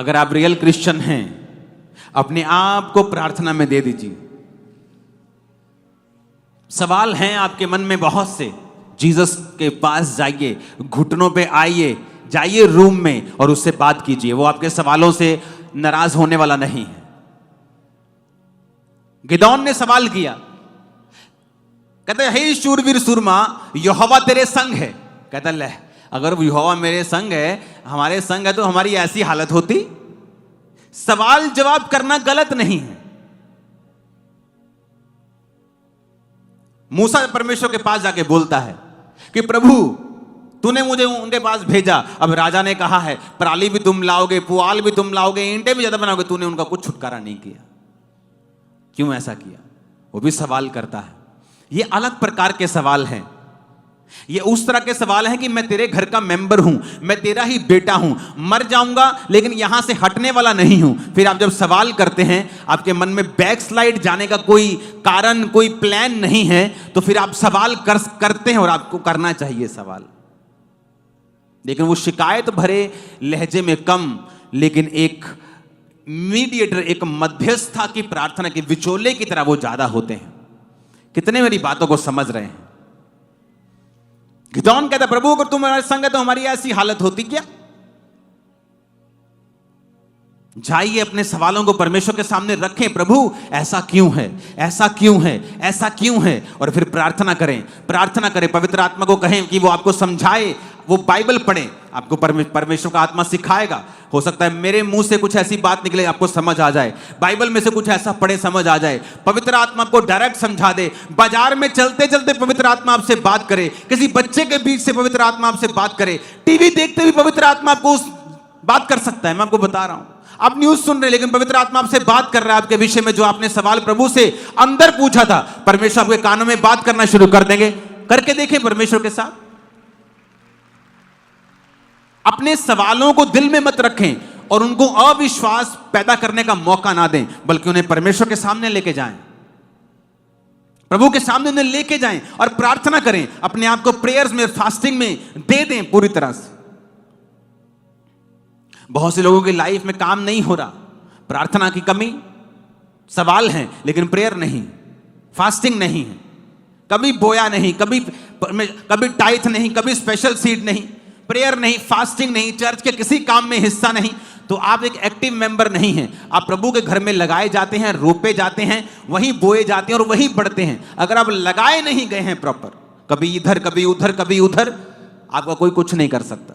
अगर आप real Christian हैं, अपने आप को प्रार्थना में दे दीजिए। सवाल हैं आपके मन में बहुत से, जीसस के पास जाइए, घुटनों पे आइए, जाइए रूम में और उससे बात कीजिए। वो आपके सवालों से नाराज होने वाला नहीं है। गिदोन ने सवाल किया, कहते हे शूरवीर सूरमा, यहोवा तेरे संग है। कहता ले, अगर यहोवा मेरे संग है, हमारे संग है, तो हमारी ऐसी हालत होती। सवाल जवाब करना गलत नहीं है। मूसा परमेश्वर के पास जाके बोलता है कि प्रभु तूने मुझे उनके पास भेजा, अब राजा ने कहा है पराली भी तुम लाओगे, पुआल भी तुम लाओगे, ईंटें भी ज्यादा बनाओगे, तूने उनका कुछ छुटकारा नहीं किया। क्यों ऐसा किया? वो भी सवाल करता है। ये अलग प्रकार के सवाल हैं। ये उस तरह के सवाल हैं कि मैं तेरे घर का मेंबर हूं, मैं तेरा ही बेटा हूं, मर जाऊंगा लेकिन यहां से हटने वाला नहीं हूं। फिर आप जब सवाल करते हैं, आपके मन में बैकस्लाइड जाने का कोई कारण, कोई प्लान नहीं है, तो फिर आप सवाल करते हैं और आपको करना चाहिए सवाल। लेकिन वो शिकायत भरे लहजे में कम, लेकिन एक मीडिएटर, एक मध्यस्था की प्रार्थना के विचोले की तरह वो ज्यादा होते हैं। कितने मेरी बातों को समझ रहे हैं? गिदोन कहता प्रभु अगर तुम हमारे संग है तो हमारी ऐसी हालत होती क्या? जाइए अपने सवालों को परमेश्वर के सामने रखें, प्रभु ऐसा क्यों है, ऐसा क्यों है, ऐसा क्यों है, और फिर प्रार्थना करें, प्रार्थना करें, पवित्र आत्मा को कहें कि वो आपको समझाए। वो बाइबल पढ़ें, आपको परमेश्वर का आत्मा सिखाएगा। हो सकता है मेरे मुंह से कुछ ऐसी बात निकले आपको समझ आ जाए, बाइबल में से कुछ ऐसा पढ़े समझ आ जाए, पवित्र आत्मा आपको डायरेक्ट समझा दे। बाजार में चलते चलते पवित्र आत्मा आपसे बात करे, किसी बच्चे के बीच से पवित्र आत्मा आपसे बात करे, टीवी देखते हुए पवित्र आत्मा आपको बात कर सकता है। मैं आपको बता रहा हूं, आप न्यूज सुन रहे लेकिन पवित्र आत्मा आपसे बात कर रहा है आपके विषय में, जो आपने सवाल प्रभु से अंदर पूछा था, परमेश्वर आपके कानों में बात करना शुरू कर देंगे। करके देखें परमेश्वर के साथ। अपने सवालों को दिल में मत रखें और उनको अविश्वास पैदा करने का मौका ना दें, बल्कि उन्हें परमेश्वर के सामने लेके जाएं, प्रभु के सामने उन्हें लेके जाएं और प्रार्थना करें। अपने आप को प्रेयर्स में, फास्टिंग में दे दें पूरी तरह से। बहुत से लोगों की लाइफ में काम नहीं हो रहा, प्रार्थना की कमी, सवाल हैं लेकिन प्रेयर नहीं, फास्टिंग नहीं है, कभी बोया नहीं, कभी टाइथ नहीं, कभी स्पेशल सीड नहीं, प्रेयर नहीं, फास्टिंग नहीं, चर्च के किसी काम में हिस्सा नहीं, तो आप एक एक्टिव मेंबर नहीं हैं। आप प्रभु के घर में लगाए जाते हैं, रोपे जाते हैं, वहीं बोए जाते हैं और वहीं बढ़ते हैं। अगर आप लगाए नहीं गए हैं प्रॉपर, कभी इधर कभी उधर कभी उधर, आपका कोई कुछ नहीं कर सकता।